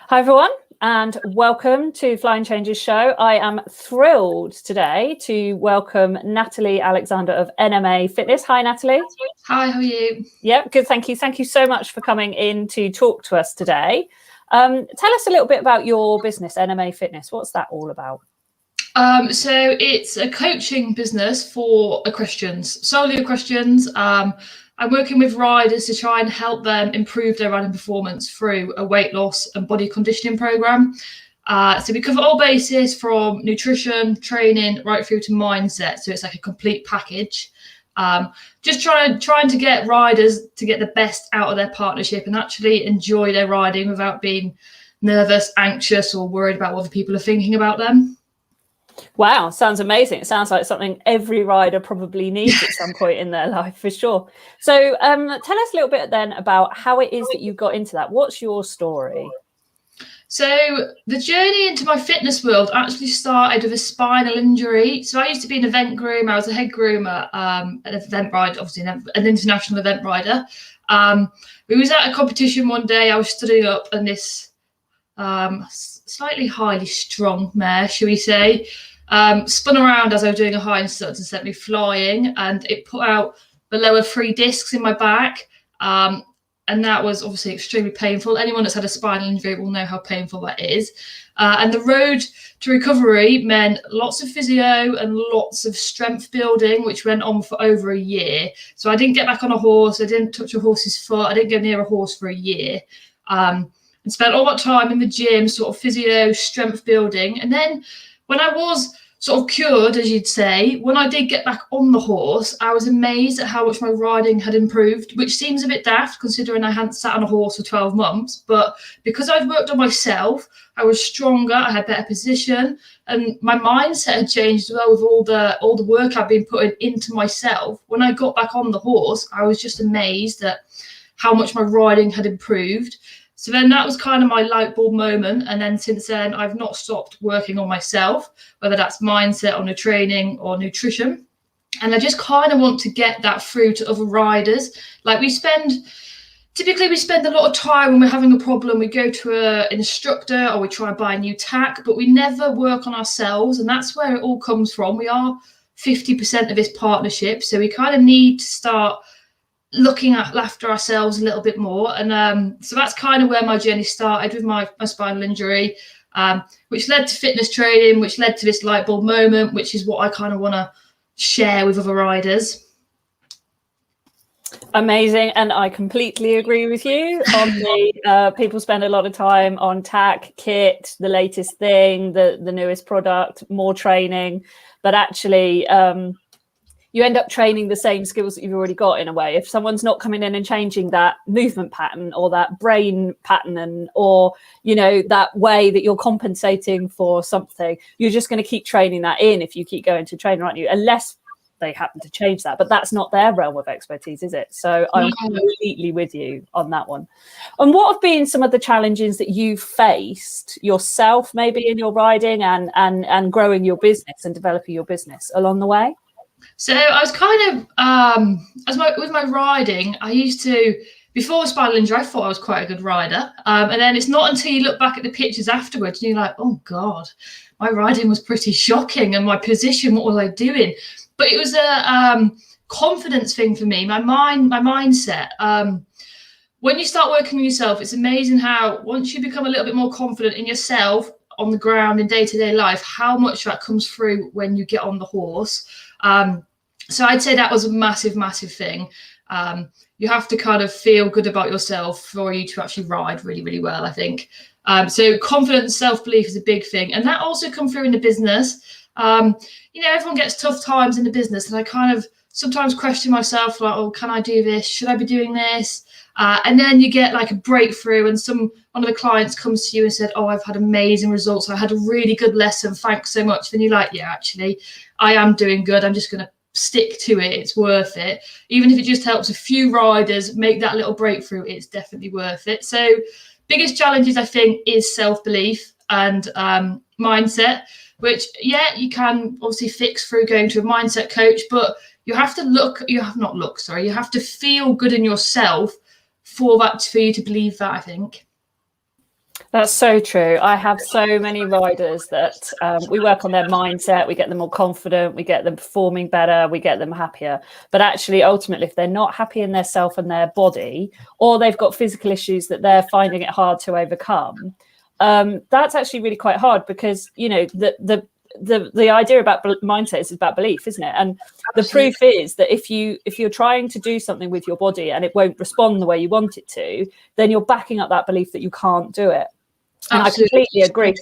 Hi everyone, and welcome to Flying Changes Show. I am thrilled today to welcome Natalie Alexander of NMA Fitness. Hi Natalie. Hi, how are you? Yeah, good, thank you. Thank you so much for coming in to talk to us today. Tell us a little bit about your business, NMA Fitness. What's that all about? So it's a coaching business for equestrians, solely equestrians. I'm working with riders to try and help them improve their riding performance through a weight loss and body conditioning program. So we cover all bases from nutrition, training, right through to mindset. So it's like a complete package. Just trying to get riders to get the best out of their partnership and actually enjoy their riding without being nervous, anxious, or worried about what other people are thinking about them. Wow, sounds amazing. It sounds like something every rider probably needs at some point in their life, for sure. So tell us a little bit then about how it is that you got into that. What's your story? So the journey into my fitness world actually started with a spinal injury. So I used to be an event groomer. I was a head groomer, an event rider, obviously an international event rider. We was at a competition one day. I was studying up, and this slightly highly strung mare, shall we say, spun around as I was doing a hindsight and sent me flying, and it put out the lower 3 discs in my back. And that was obviously extremely painful. Anyone that's had a spinal injury will know how painful that is. And the road to recovery meant lots of physio and lots of strength building, which went on for over a year. So I didn't get back on a horse. I didn't touch a horse's foot. I didn't go near a horse for a year. And spent all that time in the gym, sort of physio, strength building. And then when I was sort of cured, as you'd say, when I did get back on the horse, I was amazed at how much my riding had improved, which seems a bit daft considering I hadn't sat on a horse for 12 months. But because I'd worked on myself, I was stronger, I had better position, and my mindset had changed as well with all the work I'd been putting into myself. When I got back on the horse, I was just amazed at how much my riding had improved. So then that was kind of my light bulb moment. And then since then, I've not stopped working on myself, whether that's mindset or the training or nutrition. And I just kind of want to get that through to other riders. Like typically we spend a lot of time when we're having a problem, we go to an instructor or we try and buy a new tack, but we never work on ourselves. And that's where it all comes from. We are 50% of this partnership. So we kind of need to start looking after ourselves a little bit more. And so that's kind of where my journey started with my spinal injury, which led to fitness training, which led to this light bulb moment, which is what I kind of want to share with other riders. Amazing. And I completely agree with you on the people spend a lot of time on tack, kit, the latest thing, the newest product, more training, but actually you end up training the same skills that you've already got in a way. If someone's not coming in and changing that movement pattern or that brain pattern or, that way that you're compensating for something, you're just going to keep training that in if you keep going to train, aren't you? Unless they happen to change that, but that's not their realm of expertise, is it? So I'm completely with you on that one. And what have been some of the challenges that you've faced yourself, maybe in your riding and growing your business and developing your business along the way? So I was kind of, with my riding, I used to, before spinal injury, I thought I was quite a good rider. And then it's not until you look back at the pictures afterwards and you're like, oh God, my riding was pretty shocking. And my position, what was I doing? But it was a confidence thing for me, my mindset. When you start working with yourself, it's amazing how once you become a little bit more confident in yourself on the ground in day-to-day life, how much that comes through when you get on the horse. So I'd say that was a massive thing. You have to kind of feel good about yourself for you to actually ride really, really well, I think. So confidence, self-belief is a big thing. And that also comes through in the business. Everyone gets tough times in the business, and I kind of sometimes question myself, like, oh, can I do this? Should I be doing this? And then you get like a breakthrough, and one of the clients comes to you and said, oh, I've had amazing results. I had a really good lesson. Thanks so much. Then you're like, yeah, actually, I am doing good. I'm just going to stick to it. It's worth it. Even if it just helps a few riders make that little breakthrough, it's definitely worth it. So biggest challenges, I think, is self-belief and mindset, which, you can obviously fix through going to a mindset coach, but you have to feel good in yourself for you to believe that, I think. That's so true. I have so many riders that we work on their mindset, we get them more confident, we get them performing better, we get them happier. But actually, ultimately, if they're not happy in their self and their body, or they've got physical issues that they're finding it hard to overcome, that's actually really quite hard, because, you know, the idea about mindset is about belief, isn't it? And the proof is that if you're trying to do something with your body and it won't respond the way you want it to, then you're backing up that belief that you can't do it. And absolutely. I completely agree.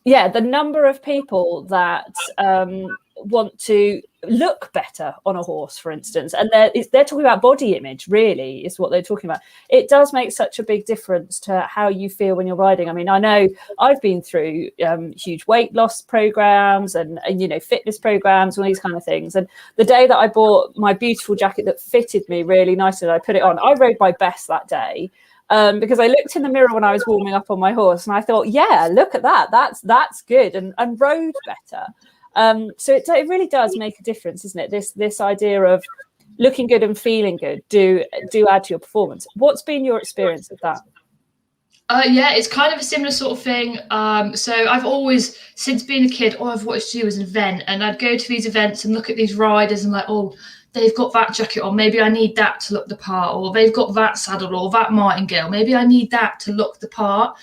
Yeah, the number of people that want to look better on a horse, for instance, and they're talking about body image, really, is what they're talking about. It does make such a big difference to how you feel when you're riding. I mean, I know I've been through huge weight loss programs and you know, fitness programs, all these kind of things. And the day that I bought my beautiful jacket that fitted me really nicely, and I put it on, I rode my best that day. Because I looked in the mirror when I was warming up on my horse and I thought, yeah, look at that. That's good, and rode better. So it really does make a difference, isn't it? This idea of looking good and feeling good do add to your performance. What's been your experience of that? Yeah, it's kind of a similar sort of thing. So I've always, since being a kid, all I've wanted to do was an event, and I'd go to these events and look at these riders and like, oh, they've got that jacket on, maybe I need that to look the part, or they've got that saddle or that martingale, maybe I need that to look the part.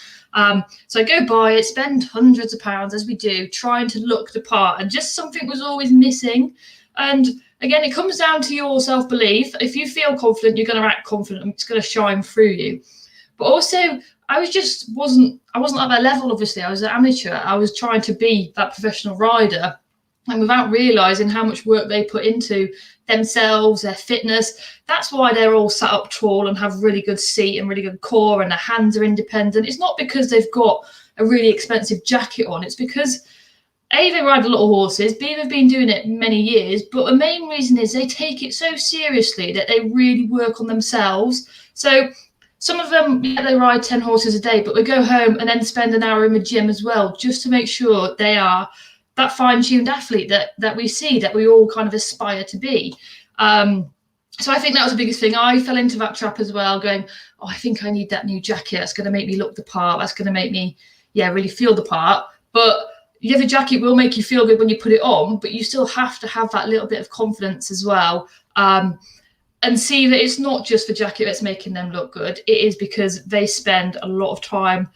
So I go buy it, spend hundreds of pounds, as we do, trying to look the part, and just something was always missing. And again, it comes down to your self-belief. If you feel confident, you're going to act confident, and it's going to shine through you. But also, I wasn't at that level, obviously. I was an amateur. I was trying to be that professional rider, and without realising how much work they put into themselves, their fitness. That's why they're all sat up tall and have really good seat and really good core, and their hands are independent. It's not because they've got a really expensive jacket on. It's because A, they ride a lot of horses, B, they've been doing it many years, but the main reason is they take it so seriously that they really work on themselves. So some of them, yeah, they ride 10 horses a day, but they go home and then spend an hour in the gym as well, just to make sure they are that fine-tuned athlete that we see, that we all kind of aspire to be. So I think that was the biggest thing. I fell into that trap as well, going, oh, I think I need that new jacket. That's going to make me look the part. That's going to make me, really feel the part. But the jacket will make you feel good when you put it on, but you still have to have that little bit of confidence as well. And see that it's not just the jacket that's making them look good. It is because they spend a lot of time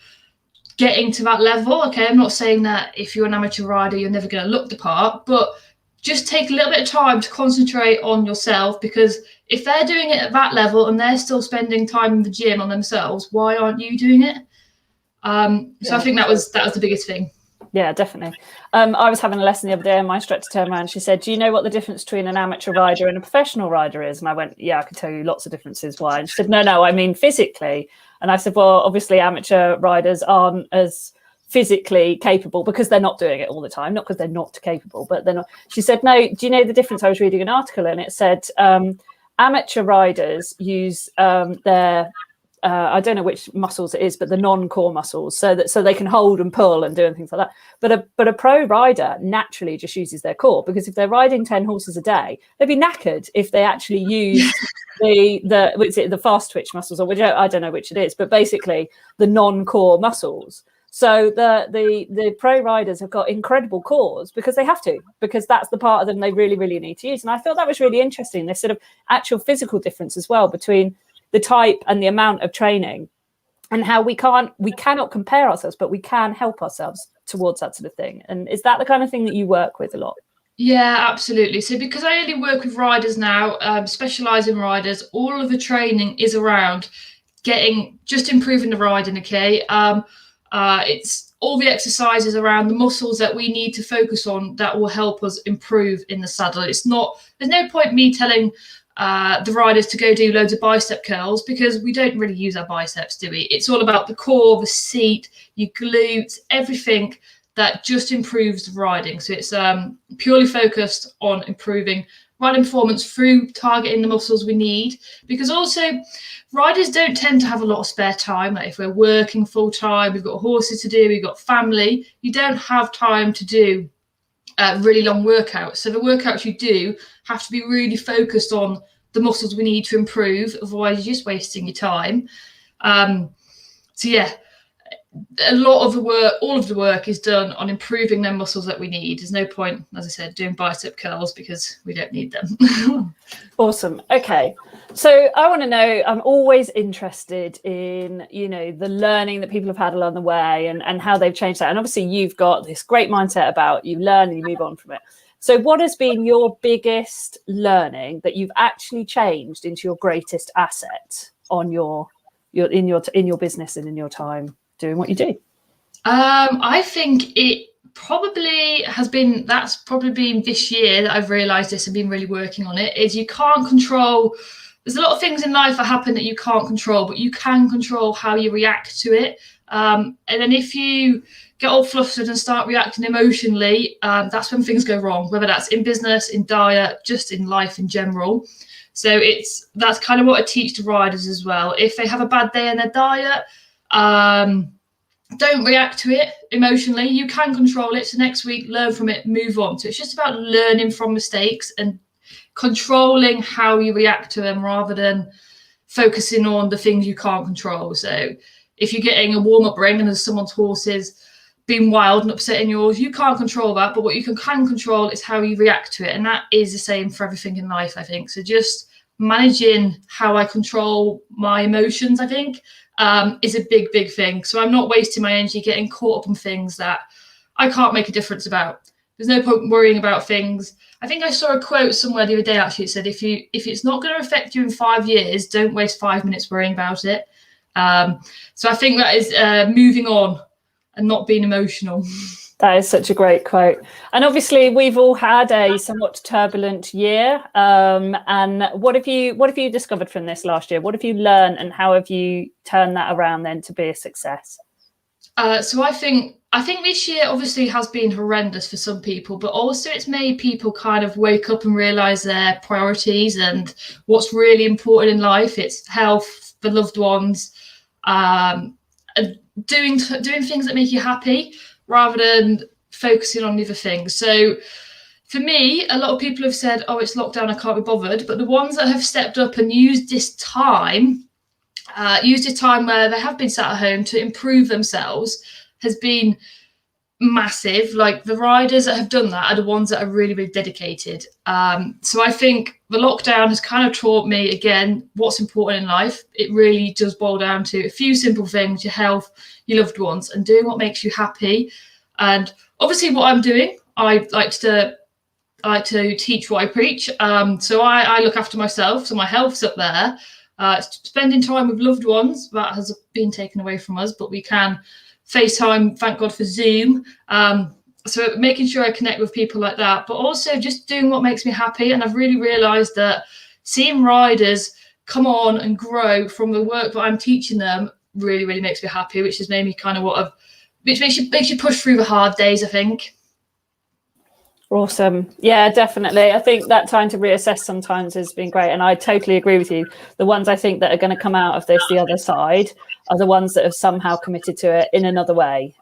getting to that level. Okay, I'm not saying that if you're an amateur rider, you're never going to look the part, but just take a little bit of time to concentrate on yourself, because if they're doing it at that level and they're still spending time in the gym on themselves, why aren't you doing it? So I think that was the biggest thing. Yeah, definitely. I was having a lesson the other day, and my instructor turned around and she said, do you know what the difference between an amateur rider and a professional rider is? And I went, yeah, I could tell you lots of differences. Why? And she said, no, I mean physically. And I said, well, obviously amateur riders aren't as physically capable because they're not doing it all the time, not because they're not capable, but they're not. She said, no, do you know the difference? I was reading an article and it said amateur riders use their I don't know which muscles it is, but the non-core muscles, so they can hold and pull and do things like that. But a pro rider naturally just uses their core, because if they're riding 10 horses a day, they'd be knackered if they actually use the fast twitch muscles, or which I don't know which it is, but basically the non-core muscles. So the pro riders have got incredible cores because they have to, because that's the part of them they really, really need to use. And I thought that was really interesting, this sort of actual physical difference as well between the type and the amount of training, and how we cannot compare ourselves, but we can help ourselves towards that sort of thing. And is that the kind of thing that you work with a lot? Yeah, absolutely. So because I only work with riders now, specialise in riders, all of the training is around just improving the riding, okay? It's all the exercises around the muscles that we need to focus on that will help us improve in the saddle. There's no point me telling the riders to go do loads of bicep curls, because we don't really use our biceps, do we? It's all about the core, the seat, your glutes, everything that just improves the riding. So it's purely focused on improving riding performance through targeting the muscles we need, because also riders don't tend to have a lot of spare time. Like if we're working full time, we've got horses to do, we've got family, you don't have time to do really long workouts. So the workouts you do have to be really focused on the muscles we need to improve, otherwise you're just wasting your time. So yeah, a lot of the work, all of the work is done on improving them muscles that we need. There's no point, as I said, doing bicep curls because we don't need them. Awesome. Okay. So I want to know, I'm always interested in, the learning that people have had along the way and how they've changed that. And obviously you've got this great mindset about you learn and you move on from it. So what has been your biggest learning that you've actually changed into your greatest asset on in your business and in your time doing what you do? I think that's probably been this year that I've realized this and been really working on it, is you can't control, there's a lot of things in life that happen that you can't control, but you can control how you react to it. And then if you get all flustered and start reacting emotionally, that's when things go wrong, whether that's in business, in diet, just in life in general. So that's kind of what I teach to riders as well. If they have a bad day in their diet, don't react to it emotionally. You can control it. So next week, learn from it, move on. So it's just about learning from mistakes and controlling how you react to them rather than focusing on the things you can't control. So if you're getting a warm-up ring and there's someone's horses being wild and upsetting yours, you can't control that. But what you can control is how you react to it. And that is the same for everything in life, I think. So just managing how I control my emotions, I think, is a big thing. So I'm not wasting my energy getting caught up on things that I can't make a difference about. There's no point worrying about things. I think I saw a quote somewhere the other day, actually. It said, if it's not going to affect you in 5 years, don't waste 5 minutes worrying about it. So I think that is moving on and not being emotional. That is such a great quote. And obviously we've all had a somewhat turbulent year. And what have you discovered from this last year? What have you learned and how have you turned that around then to be a success? So I think this year obviously has been horrendous for some people, but also it's made people kind of wake up and realize their priorities and what's really important in life. It's health, the loved ones, and doing things that make you happy rather than focusing on other things. So for me, a lot of people have said, oh, it's lockdown, I can't be bothered. But the ones that have stepped up and used this time where they have been sat at home to improve themselves has been massive. Like the riders that have done that are the ones that are really dedicated. So I think the lockdown has kind of taught me, again, what's important in life. It really does boil down to a few simple things: your health, your loved ones, and doing what makes you happy. And obviously what I'm doing, I like to teach what I preach. So I look after myself. So my health's up there. Spending time with loved ones, that has been taken away from us, but we can FaceTime, thank God for Zoom. So making sure I connect with people like that, but also just doing what makes me happy. And I've really realized that seeing riders come on and grow from the work that I'm teaching them really makes me happy, which has made me kind of which makes you push through the hard days, I think. Awesome. Yeah, definitely. I think that time to reassess sometimes has been great. And I totally agree with you. The ones I think that are going to come out of this the other side are the ones that have somehow committed to it in another way.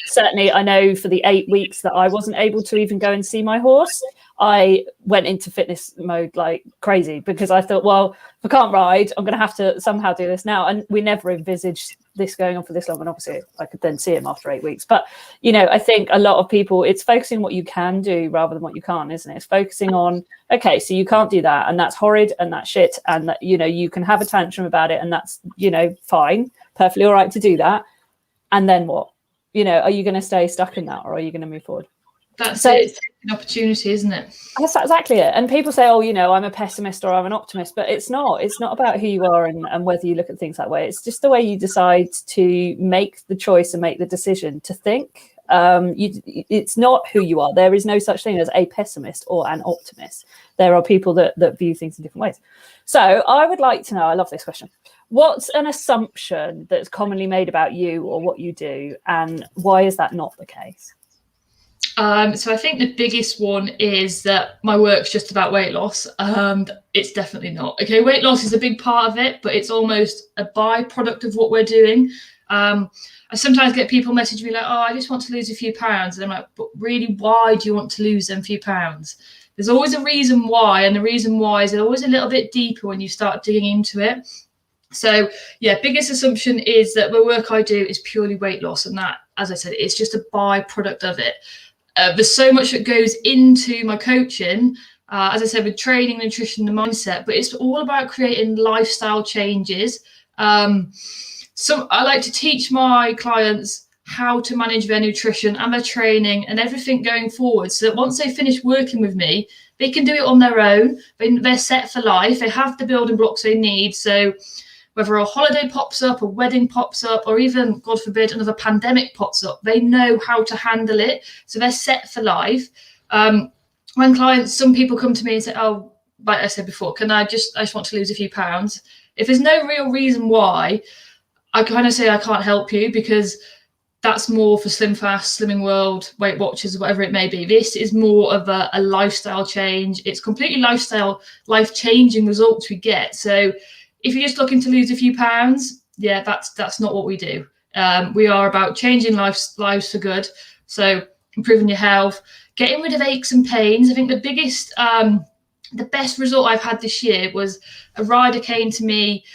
Certainly, I know for the 8 weeks that I wasn't able to even go and see my horse, I went into fitness mode like crazy because I thought, well, if I can't ride, I'm going to have to somehow do this now. And we never envisaged this going on for this long. And obviously I could then see him after 8 weeks. But, I think a lot of people, it's focusing on what you can do rather than what you can't, isn't it? It's focusing on, okay, so you can't do that. And that's horrid and that's shit. And that, you can have a tantrum about it. And that's, fine, perfectly all right to do that. And then what? Are you going to stay stuck in that or are you going to move forward? That's it. It's an opportunity, isn't it? That's exactly it. And people say, oh, I'm a pessimist or I'm an optimist, but it's not about who you are and whether you look at things that way. It's just the way you decide to make the choice and make the decision to think. It's not who you are. There is no such thing as a pessimist or an optimist. There are people that view things in different ways. So I would like to know, I love this question. What's an assumption that's commonly made about you or what you do? And why is that not the case? So I think the biggest one is that my work's just about weight loss. It's definitely not. Okay, weight loss is a big part of it, but it's almost a byproduct of what we're doing. I sometimes get people message me like, oh, I just want to lose a few pounds. And I'm like, but really, why do you want to lose them few pounds? There's always a reason why. And the reason why is always a little bit deeper when you start digging into it. So yeah, biggest assumption is that the work I do is purely weight loss, and that, as I said, it's just a byproduct of it. There's so much that goes into my coaching, as I said, with training, nutrition, and mindset, but it's all about creating lifestyle changes. So I like to teach my clients how to manage their nutrition and their training and everything going forward, so that once they finish working with me, they can do it on their own. They're set for life. They have the building blocks they need. So whether a holiday pops up, a wedding pops up, or even, God forbid, another pandemic pops up, they know how to handle it. So they're set for life. When clients, some people come to me and say, oh, like I said before, I just want to lose a few pounds. If there's no real reason why, I kind of say I can't help you, because that's more for Slim Fast, Slimming World, Weight Watchers, whatever it may be. This is more of a lifestyle change. It's completely life-changing results we get. So if you're just looking to lose a few pounds, yeah, that's not what we do. We are about changing lives for good. So improving your health, getting rid of aches and pains. I think the biggest, the best result I've had this year was a rider came to me.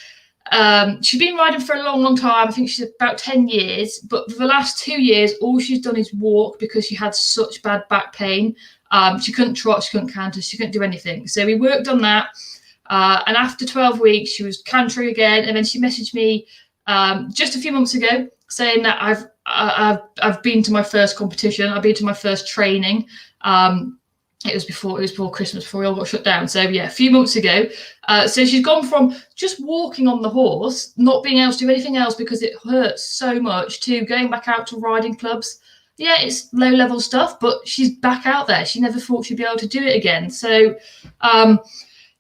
She's been riding for a long time. I think she's about 10 years, but for the last 2 years, all she's done is walk because she had such bad back pain. She couldn't trot, she couldn't canter, she couldn't do anything. So we worked on that. And after 12 weeks, she was cantering again. And then she messaged me just a few months ago saying that I've been to my first competition. I've been to my first training. It was before Christmas, before we all got shut down. So yeah, a few months ago. So she's gone from just walking on the horse, not being able to do anything else because it hurts so much, to going back out to riding clubs. Yeah, it's low level stuff, but she's back out there. She never thought she'd be able to do it again. So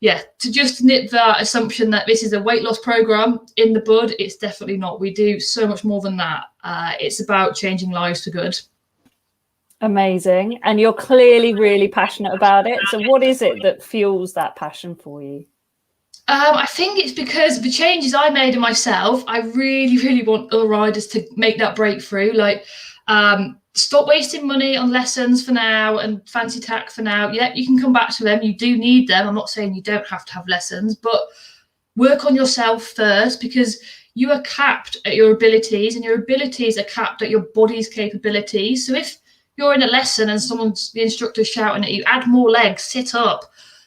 yeah, to just nip that assumption that this is a weight loss program in the bud, it's definitely not. We do so much more than that. It's about changing lives for good. Amazing. And you're clearly really passionate about it. So what is it that fuels that passion for you? I think it's because the changes I made in myself, I really, really want other riders to make that breakthrough. Like, stop wasting money on lessons for now and fancy tack for now. Yeah, you can come back to them. You do need them. I'm not saying you don't have to have lessons, but work on yourself first, because you are capped at your abilities, and your abilities are capped at your body's capabilities. So if you're in a lesson and the instructor's shouting at you, add more legs, sit up,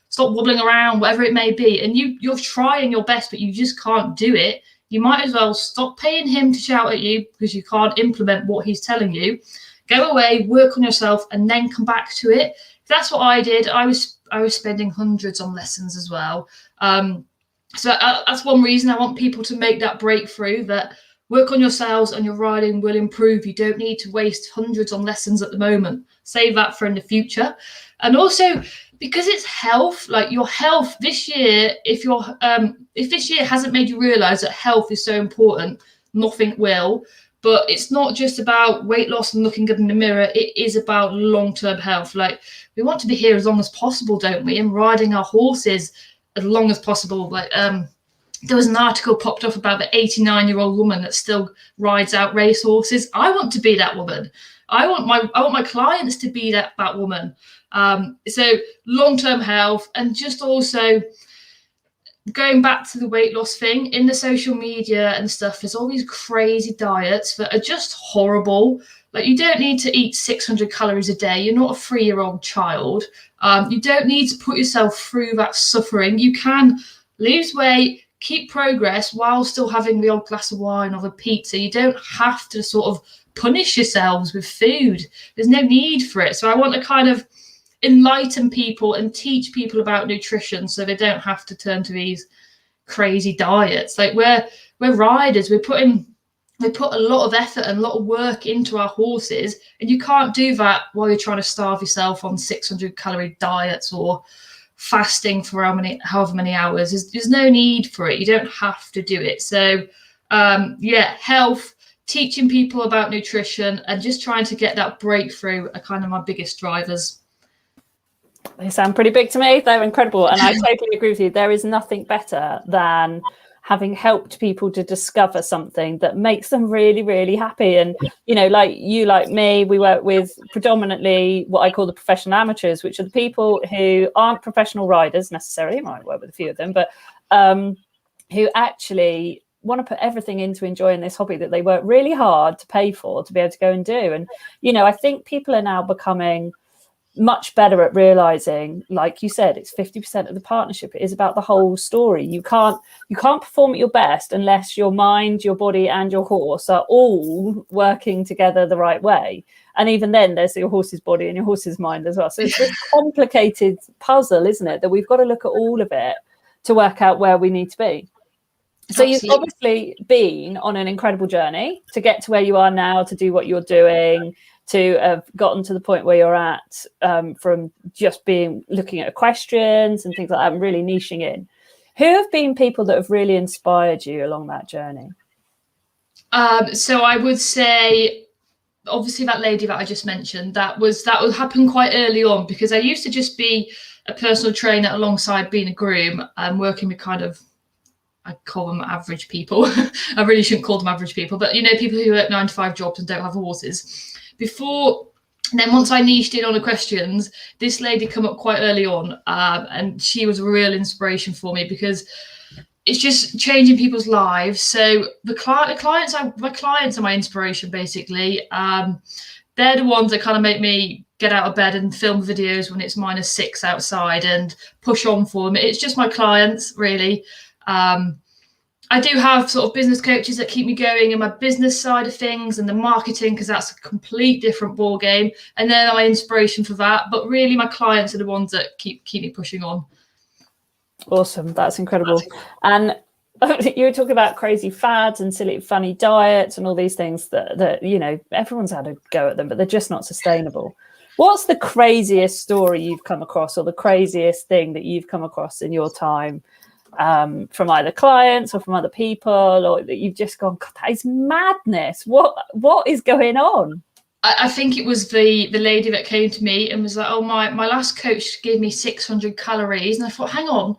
stop wobbling around, whatever it may be, and you're trying your best, but you just can't do it, you might as well stop paying him to shout at you because you can't implement what he's telling you. Go away, work on yourself, and then come back to it. That's what I did. I was spending hundreds on lessons as well. So that's one reason I want people to make that breakthrough, that work on yourselves and your riding will improve. You don't need to waste hundreds on lessons at the moment. Save that for in the future. And also, because it's health, like your health this year, if this year hasn't made you realize that health is so important, nothing will. But it's not just about weight loss and looking good in the mirror. It is about long-term health. Like, we want to be here as long as possible, don't we? And riding our horses as long as possible. Like, there was an article popped up about the 89-year-old woman that still rides out race horses. I want to be that woman. I want my clients to be that woman. So long-term health, and just also going back to the weight loss thing, in the social media and stuff, there's all these crazy diets that are just horrible. Like, you don't need to eat 600 calories a day. You're not a 3-year-old child. You don't need to put yourself through that suffering. You can lose weight, keep progress while still having the odd glass of wine or a pizza. You don't have to sort of punish yourselves with food. There's no need for it. So I want to kind of enlighten people and teach people about nutrition so they don't have to turn to these crazy diets. Like, we're riders. We put a lot of effort and a lot of work into our horses, and you can't do that while you're trying to starve yourself on 600 calorie diets or fasting for however many hours. There's no need for it. You don't have to do it. So yeah, health, teaching people about nutrition, and just trying to get that breakthrough are kind of my biggest drivers. They sound pretty big to me. They're incredible. And I totally agree with you. There is nothing better than having helped people to discover something that makes them really, really happy. And, you know, like you, like me, we work with predominantly what I call the professional amateurs, which are the people who aren't professional riders necessarily. I might work with a few of them, but who actually want to put everything into enjoying this hobby that they work really hard to pay for, to be able to go and do. And, I think people are now becoming much better at realizing, like you said, it's 50% of the partnership. It is about the whole story. You can't perform at your best unless your mind, your body, and your horse are all working together the right way. And even then, there's your horse's body and your horse's mind as well. So it's this complicated puzzle, isn't it, that we've got to look at all of it to work out where we need to be. So Absolutely. You've obviously been on an incredible journey to get to where you are now, to do what you're doing, to have gotten to the point where you're at, from just looking at equestrians and things like that and really niching in. Who have been people that have really inspired you along that journey? So I would say, obviously, that lady that I just mentioned, that would happen quite early on, because I used to just be a personal trainer alongside being a groom and working with I call them average people. I really shouldn't call them average people, but people who work 9-to-5 jobs and don't have horses. Then once I niched in on equestrians, this lady come up quite early on, and she was a real inspiration for me, because it's just changing people's lives. So my clients are my inspiration, basically. They're the ones that kind of make me get out of bed and film videos when it's -6 outside and push on for them. It's just my clients, really. I do have sort of business coaches that keep me going in my business side of things and the marketing, because that's a complete different ball game. And they're my inspiration for that. But really, my clients are the ones that keep me pushing on. Awesome. That's incredible. And you were talking about crazy fads and silly, funny diets and all these things that everyone's had a go at them, but they're just not sustainable. What's the craziest story you've come across, or the craziest thing that you've come across in your time, from either clients or from other people, or that you've just gone, God, that is madness? What is going on? I think it was the lady that came to me and was like, oh, my last coach gave me 600 calories. And I thought, hang on,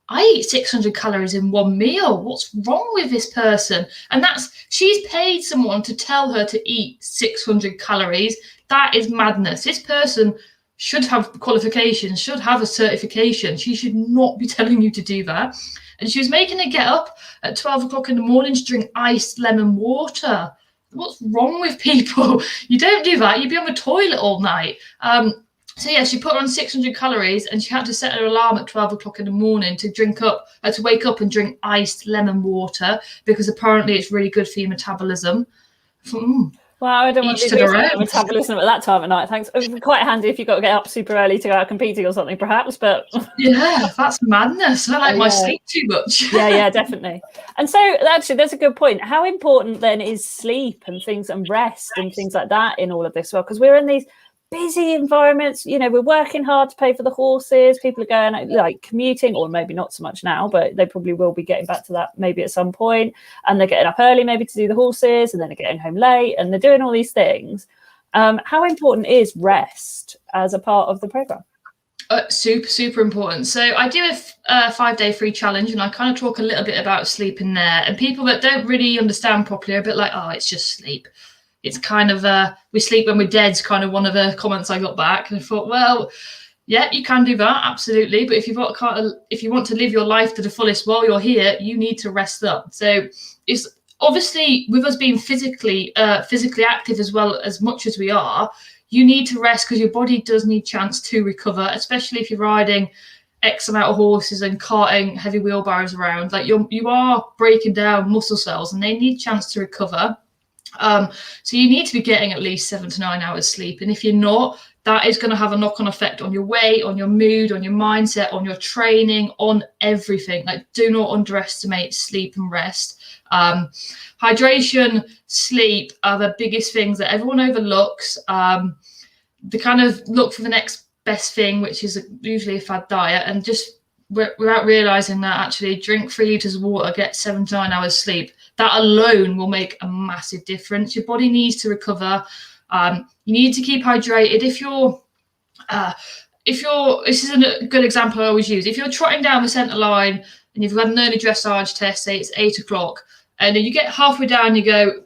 I eat 600 calories in one meal. What's wrong with this person? And she's paid someone to tell her to eat 600 calories. That is madness. This person should have qualifications, should have a certification. She should not be telling you to do that. And she was making her get up at 12 o'clock in the morning to drink iced lemon water. What's wrong with people? You don't do that. You'd be on the toilet all night. So yeah, she put her on 600 calories, and she had to set her alarm at 12 o'clock in the morning to wake up and drink iced lemon water, because apparently it's really good for your metabolism. Well, I don't want to do metabolism at that time of night. Thanks. It would be quite handy if you've got to get up super early to go out competing or something, perhaps. But yeah, that's madness. I like my sleep too much. Yeah, definitely. And so actually, that's a good point. How important then is sleep and things, and rest and things like that in all of this? Well, because we're in these busy environments, we're working hard to pay for the horses. People are going like commuting, or maybe not so much now, but they probably will be getting back to that maybe at some point. And they're getting up early maybe to do the horses, and then they're getting home late, and they're doing all these things. How important is rest as a part of the program? Super important. So I do a 5-day free challenge, and I kind of talk a little bit about sleep in there. And people that don't really understand properly are a bit like, oh, it's just sleep. It's kind of we sleep when we're dead's kind of one of the comments I got back. And I thought, well, yeah, you can do that, absolutely. But if you want to live your life to the fullest while you're here, you need to rest up. So it's obviously, with us being physically active as well, as much as we are, you need to rest, because your body does need chance to recover, especially if you're riding X amount of horses and carting heavy wheelbarrows around. Like you are breaking down muscle cells, and they need chance to recover. So you need to be getting at least 7 to 9 hours sleep. And if you're not, that is going to have a knock-on effect on your weight, on your mood, on your mindset, on your training, on everything. Like, do not underestimate sleep and rest. Hydration, sleep are the biggest things that everyone overlooks. They kind of look for the next best thing, which is usually a fad diet, and just without realizing that actually drink 3 liters of water, get 7 to 9 hours sleep. That alone will make a massive difference. Your body needs to recover. You need to keep hydrated. This is a good example I always use. If you're trotting down the centre line and you've got an early dressage test, say it's 8 o'clock, and then you get halfway down, you go,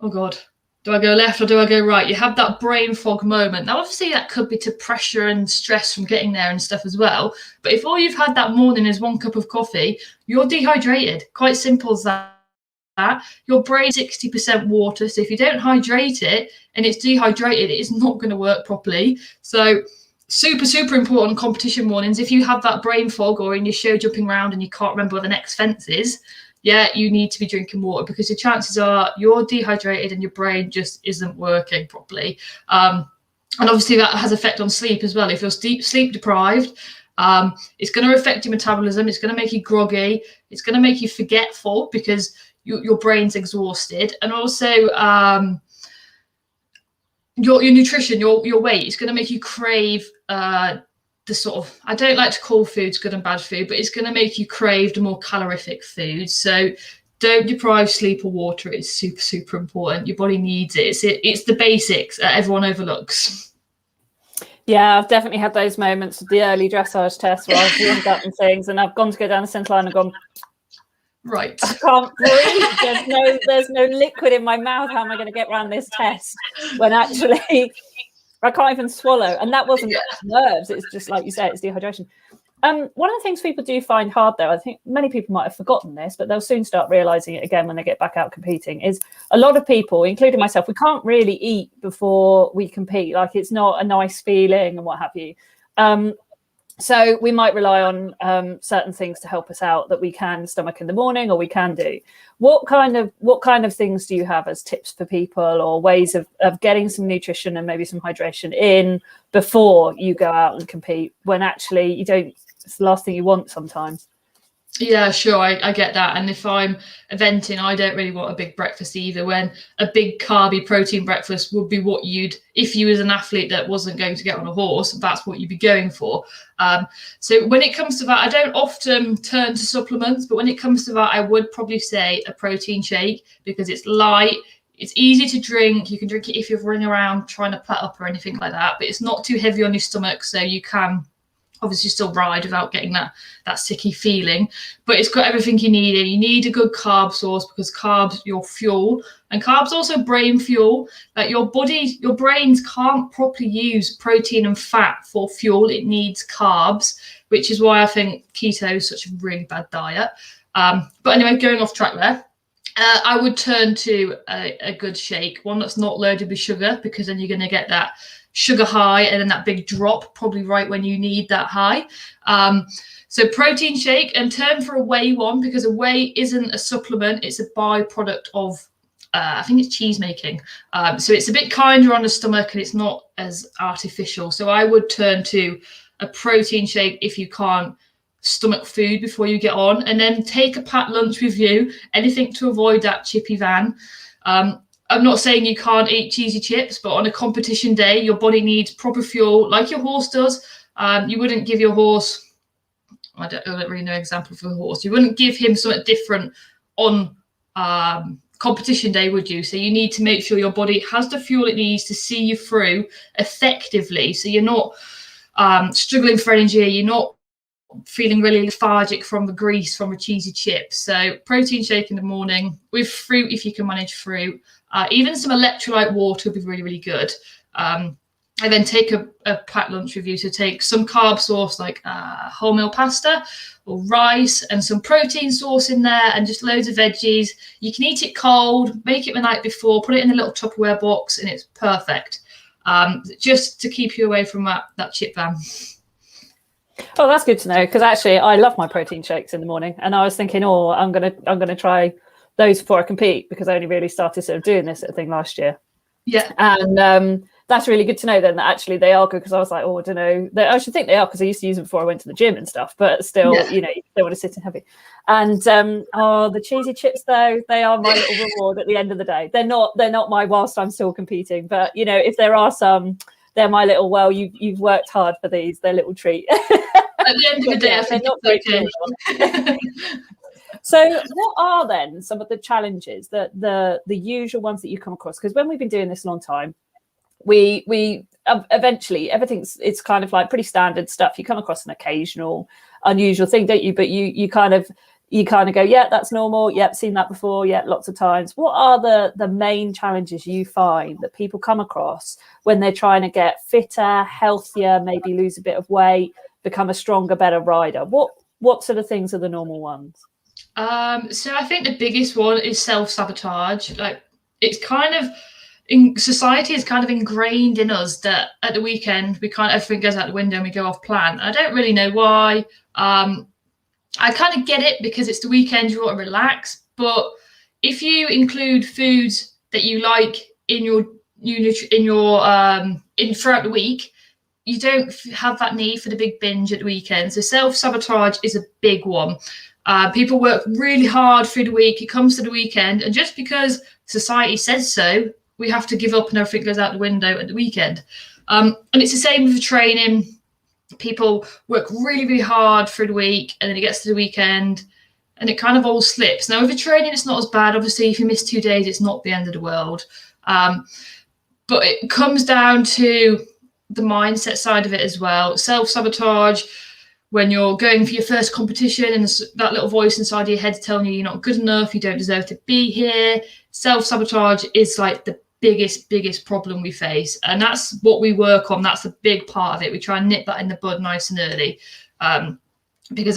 oh God, Do I go left or do I go right? You have that brain fog moment. Now, obviously, that could be to pressure and stress from getting there and stuff as well. But if all you've had that morning is 1 cup of coffee, you're dehydrated. Quite simple as that. Your brain is 60% water. So if you don't hydrate it and it's dehydrated, it is not going to work properly. So super, super important competition mornings. If you have that brain fog or in your show jumping around and you can't remember where the next fence is, yeah, you need to be drinking water, because the chances are you're dehydrated and your brain just isn't working properly. And obviously that has effect on sleep as well. If you're sleep deprived, it's going to affect your metabolism. It's going to make you groggy. It's going to make you forgetful because your brain's exhausted. And also your nutrition, your weight, is going to make you crave the sort of, I don't like to call foods good and bad food, but it's going to make you crave the more calorific foods. So don't deprive sleep or water. It's super, super important. Your body needs it. It's the basics that everyone overlooks. Yeah, I've definitely had those moments with the early dressage test where I've warmed up and things, and I've gone to go down the centre line and gone, right, I can't breathe. There's no liquid in my mouth. How am I going to get around this test? When actually I can't even swallow. And that wasn't nerves. It's just like you said, it's dehydration. One of the things people do find hard, though, I think many people might have forgotten this, but they'll soon start realizing it again when they get back out competing, is a lot of people, including myself, we can't really eat before we compete. Like, it's not a nice feeling and what have you. So we might rely on certain things to help us out that we can stomach in the morning, or we can do. What kind of things do you have as tips for people, or ways of getting some nutrition and maybe some hydration in before you go out and compete, when actually you don't, it's the last thing you want sometimes? Yeah, sure, I get that. And if I'm eventing, I don't really want a big breakfast either, when a big carby protein breakfast would be what you'd, if you was an athlete that wasn't going to get on a horse, that's what you'd be going for. So when it comes to that, I don't often turn to supplements, but when it comes to that, I would probably say a protein shake, because it's light, it's easy to drink. You can drink it if you're running around trying to plat up or anything like that, but it's not too heavy on your stomach, so you can obviously still ride without getting that sicky feeling. But it's got everything you need. You need a good carb source, because carbs, your fuel, and carbs also brain fuel. That your brains can't properly use protein and fat for fuel. It needs carbs, which is why I think keto is such a really bad diet. But anyway, going off track there. I would turn to a good shake, one that's not loaded with sugar, because then you're going to get that sugar high and then that big drop probably right when you need that high. So protein shake, and turn for a whey one, because a whey isn't a supplement, it's a byproduct of I think it's cheese making. So it's a bit kinder on the stomach and it's not as artificial. So I would turn to a protein shake if you can't stomach food before you get on, and then take a packed lunch with you, anything to avoid that chippy van. I'm not saying you can't eat cheesy chips, but on a competition day, your body needs proper fuel, like your horse does. You wouldn't give your horse, I don't really know an example for a horse. You wouldn't give him something different on competition day, would you? So you need to make sure your body has the fuel it needs to see you through effectively. So you're not struggling for energy. You're not feeling really lethargic from the grease from a cheesy chip. So protein shake in the morning with fruit, if you can manage fruit. Even some electrolyte water would be really, really good. I then take a packed lunch with you, to take some carb source like wholemeal pasta or rice, and some protein source in there, and just loads of veggies. You can eat it cold, make it the night before, put it in a little Tupperware box, and it's perfect. Just to keep you away from that chip van. Oh, that's good to know, because actually I love my protein shakes in the morning, and I was thinking, I'm gonna try those before I compete, because I only really started sort of doing this sort of thing last year. Yeah. And that's really good to know then, that actually they are good, because I was like, I don't know. I should think they are, because I used to use them before I went to the gym and stuff, but still, you don't want to sit in heavy. And the cheesy chips, though, they are my little reward at the end of the day. They're not my whilst I'm still competing, but if there are some, they're my little, well, you've worked hard for these, they're little treat. At the end of the day, I think it's okay. So what are then some of the challenges, that the usual ones that you come across? Because when we've been doing this a long time, we eventually it's kind of like pretty standard stuff. You come across an occasional unusual thing, don't you? But you kind of, you kind of go, yeah, that's normal. Yep, seen that before. Yeah, lots of times. What are the main challenges you find that people come across when they're trying to get fitter, healthier, maybe lose a bit of weight, become a stronger, better rider? What sort of things are the normal ones? So I think the biggest one is self-sabotage. Like, it's kind of in society is kind of ingrained in us that at the weekend everything goes out the window and we go off plan. I don't really know why. I kind of get it because it's the weekend, you want to relax. But if you include foods that you like in throughout the week, you don't have that need for the big binge at the weekend. So self-sabotage is a big one. People work really hard through the week. It comes to the weekend, and just because society says so, we have to give up and everything goes out the window at the weekend. And it's the same with the training. People work really, really hard through the week, and then it gets to the weekend and it kind of all slips. Now, with the training, it's not as bad. Obviously, if you miss 2 days, it's not the end of the world. But it comes down to the mindset side of it as well. Self-sabotage, when you're going for your first competition and that little voice inside your head telling you you're not good enough, you don't deserve to be here. Self-sabotage is like the biggest problem we face, and that's what we work on. That's a big part of it. We try and nip that in the bud nice and early, because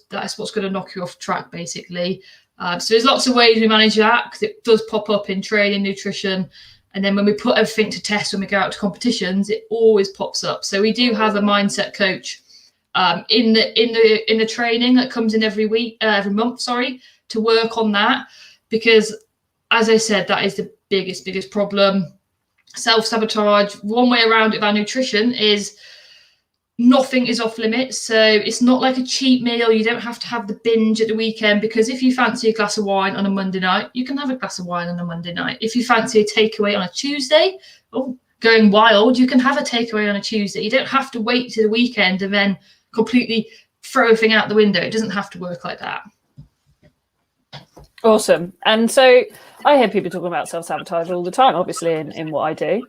that's what's going to knock you off track, basically. So there's lots of ways we manage that, because it does pop up in training, nutrition, and then when we put everything to test, when we go out to competitions, it always pops up. So we do have a mindset coach in the training that comes in every month, to work on that, because, as I said, that is the biggest problem. Self-sabotage. One way around it with our nutrition is nothing is off limits. So it's not like a cheat meal. You don't have to have the binge at the weekend, because if you fancy a glass of wine on a Monday night, you can have a glass of wine on a Monday night. If you fancy a takeaway on a Tuesday, going wild, you can have a takeaway on a Tuesday. You don't have to wait to the weekend and then completely throw everything out the window. It doesn't have to work like that. Awesome. And so I hear people talking about self-sabotage all the time, obviously, in what I do.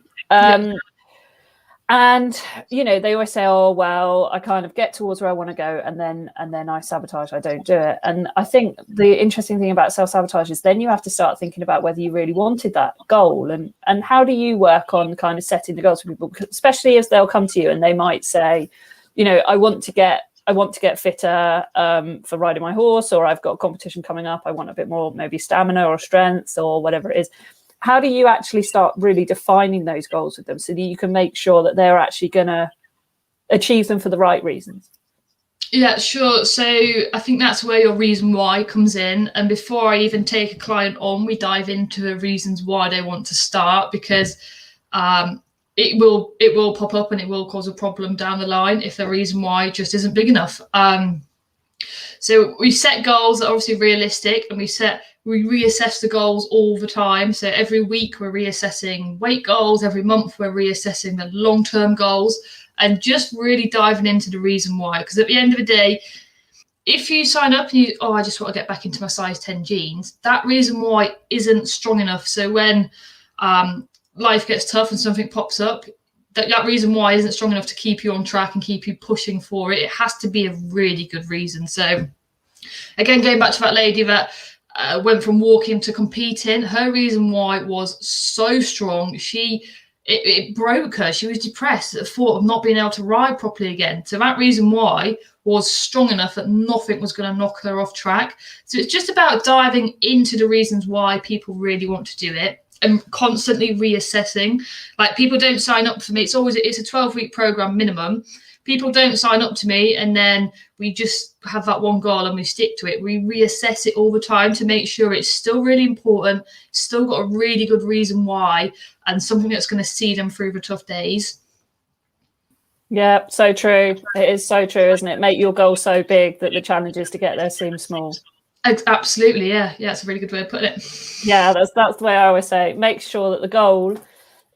And, you know, they always say, oh, well, I kind of get towards where I want to go, and then I sabotage, I don't do it. And I think the interesting thing about self-sabotage is then you have to start thinking about whether you really wanted that goal, and how do you work on kind of setting the goals for people, especially as they'll come to you and they might say, you know, I want to get fitter for riding my horse, or I've got a competition coming up. I want a bit more maybe stamina or strength or whatever it is. How do you actually start really defining those goals with them so that you can make sure that they're actually going to achieve them for the right reasons? Yeah, sure. So I think that's where your reason why comes in. And before I even take a client on, we dive into the reasons why they want to start, because it will pop up and it will cause a problem down the line if the reason why just isn't big enough. So we set goals that are obviously realistic, and we reassess the goals all the time. So every week we're reassessing weight goals, every month we're reassessing the long-term goals, and just really diving into the reason why. Because at the end of the day, if you sign up and I just want to get back into my size 10 jeans, that reason why isn't strong enough. So when life gets tough and something pops up, that reason why isn't strong enough to keep you on track and keep you pushing for it. It has to be a really good reason. So again, going back to that lady that went from walking to competing, her reason why was so strong. It broke her. She was depressed at the thought of not being able to ride properly again. So that reason why was strong enough that nothing was going to knock her off track. So it's just about diving into the reasons why people really want to do it, and constantly reassessing. Like, people don't sign up for me. It's a 12-week program minimum. People don't sign up to me and then we just have that one goal and we stick to it. We reassess it all the time to make sure it's still really important, still got a really good reason why, and something that's going to see them through the tough days. Yeah, so true. It is so true, isn't it? Make your goal so big that the challenges to get there seem small. Absolutely, yeah. That's a really good way of putting it. Yeah, that's the way I always say. Make sure that the goal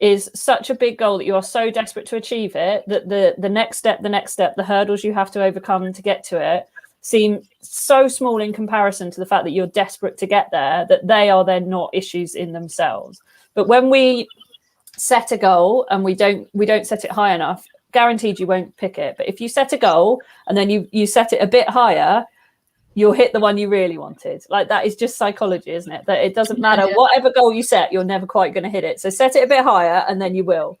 is such a big goal that you are so desperate to achieve it that the next step, the hurdles you have to overcome to get to it seem so small in comparison to the fact that you're desperate to get there, that they are then not issues in themselves. But when we set a goal and we don't set it high enough, guaranteed you won't pick it. But if you set a goal and then you set it a bit higher, you'll hit the one you really wanted. Like, that is just psychology, isn't it? That it doesn't matter whatever goal you set, you're never quite going to hit it. So set it a bit higher and then you will.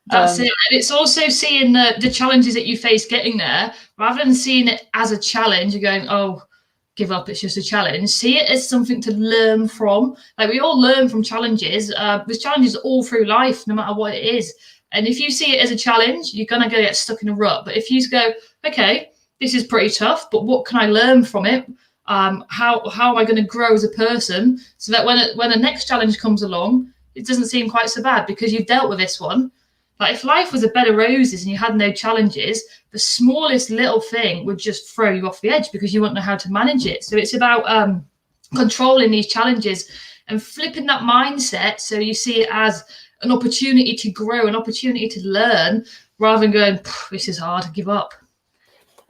That's it. And it's also seeing the challenges that you face getting there, rather than seeing it as a challenge. You're going, oh, give up, it's just a challenge. See it as something to learn from. Like, we all learn from challenges. There's challenges all through life, no matter what it is. And if you see it as a challenge, you're going to get stuck in a rut. But if you go, okay, this is pretty tough, but what can I learn from it? How am I going to grow as a person, so that when the next challenge comes along, it doesn't seem quite so bad because you've dealt with this one. Like, if life was a bed of roses and you had no challenges, the smallest little thing would just throw you off the edge because you won't know how to manage it. So it's about controlling these challenges and flipping that mindset so you see it as an opportunity to grow, an opportunity to learn, rather than going, this is hard, give up.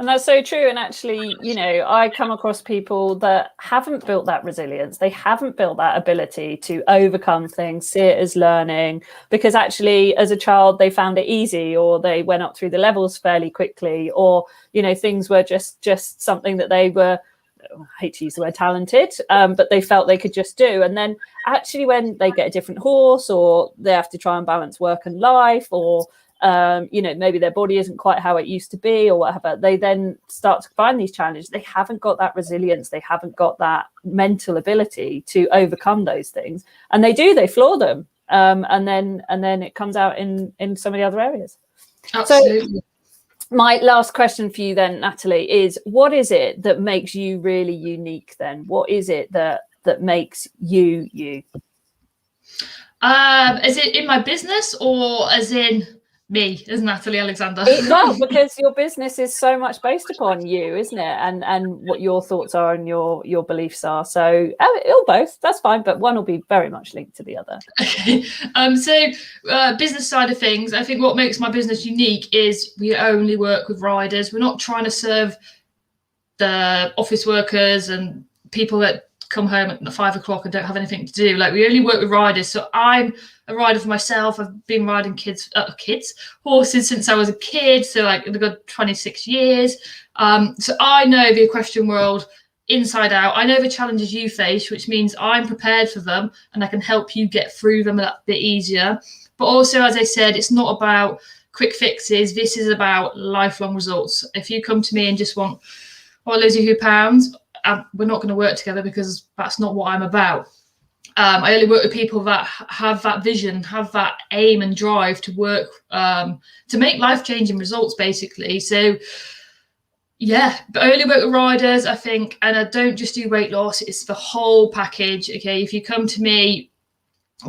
And that's so true. And actually, you know, I come across people that haven't built that resilience. They haven't built that ability to overcome things, see it as learning, because actually as a child, they found it easy, or they went up through the levels fairly quickly, or, you know, things were just something that they were, I hate to use the word talented, but they felt they could just do. And then actually when they get a different horse, or they have to try and balance work and life, or you know, maybe their body isn't quite how it used to be or whatever, they then start to find these challenges. They haven't got that resilience. They haven't got that mental ability to overcome those things. And they flaw them. And then it comes out in some of the other areas. Absolutely. So my last question for you then, Natalie, is what is it that makes you really unique then? What is it that makes you you? Is it in my business, or as in me as Natalie Alexander? Well, because your business is so much based upon you, isn't it? And what your thoughts are and your beliefs are. So it'll both, that's fine, but one will be very much linked to the other. Okay. So business side of things, I think what makes my business unique is we only work with riders. We're not trying to serve the office workers and people that come home at 5 o'clock and don't have anything to do. Like, we only work with riders. So I'm a rider for myself. I've been riding horses since I was a kid. So like, I've got 26 years. So I know the equestrian world inside out. I know the challenges you face, which means I'm prepared for them and I can help you get through them a bit easier. But also, as I said, it's not about quick fixes. This is about lifelong results. If you come to me and just want, I lose a few pounds, we're not going to work together, because that's not what I'm about. I only work with people that have that vision, have that aim and drive to work, to make life-changing results, basically. So yeah, but I only work with riders, I think, and I don't just do weight loss, it's the whole package. Okay, if you come to me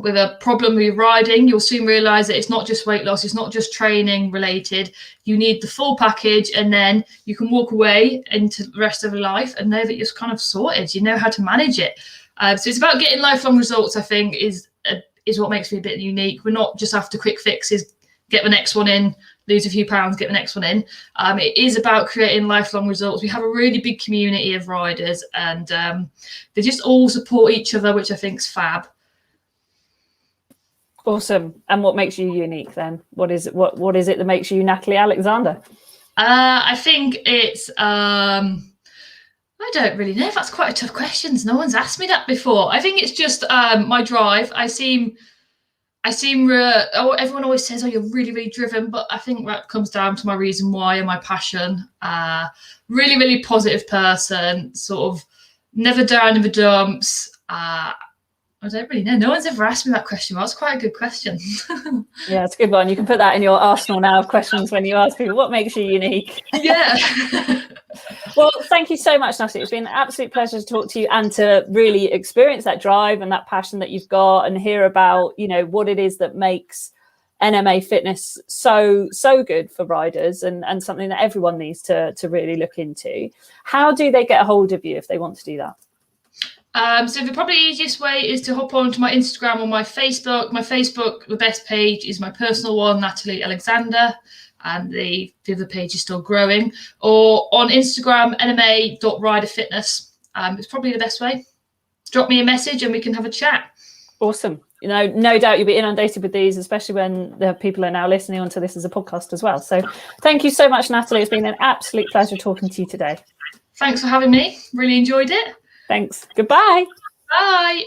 with a problem with riding, you'll soon realize that it's not just weight loss, it's not just training related. You need the full package, and then you can walk away into the rest of your life and know that you're kind of sorted, you know how to manage it. So it's about getting lifelong results, I think, is what makes me a bit unique. We're not just after quick fixes, get the next one in, lose a few pounds, get the next one in. It is about creating lifelong results. We have a really big community of riders, and they just all support each other, which I think is fab. Awesome. And what makes you unique then? What is it that makes you Natalie Alexander? I think it's I don't really know if that's quite a tough question. No one's asked me that before. I think it's just my drive. Everyone always says, oh, you're really, really driven, but I think that comes down to my reason why and my passion. Really, really positive person, sort of never down in the dumps. I don't really know. No one's ever asked me that question. Well, that's quite a good question. Yeah, it's a good one. You can put that in your arsenal now of questions when you ask people, what makes you unique? Yeah. Well, thank you so much, Natalie. It's been an absolute pleasure to talk to you and to really experience that drive and that passion that you've got, and hear about, you know, what it is that makes NMA fitness so good for riders, and something that everyone needs to really look into. How do they get a hold of you if they want to do that? So the probably easiest way is to hop on to my Instagram or my Facebook. My Facebook, the best page is my personal one, Natalie Alexander, and the other page is still growing. Or on Instagram, nma.riderfitness. It's probably the best way. Drop me a message and we can have a chat. Awesome. You know, no doubt you'll be inundated with these, especially when the people are now listening onto this as a podcast as well. So thank you so much, Natalie. It's been an absolute pleasure talking to you today. Thanks for having me. Really enjoyed it. Thanks. Goodbye. Bye.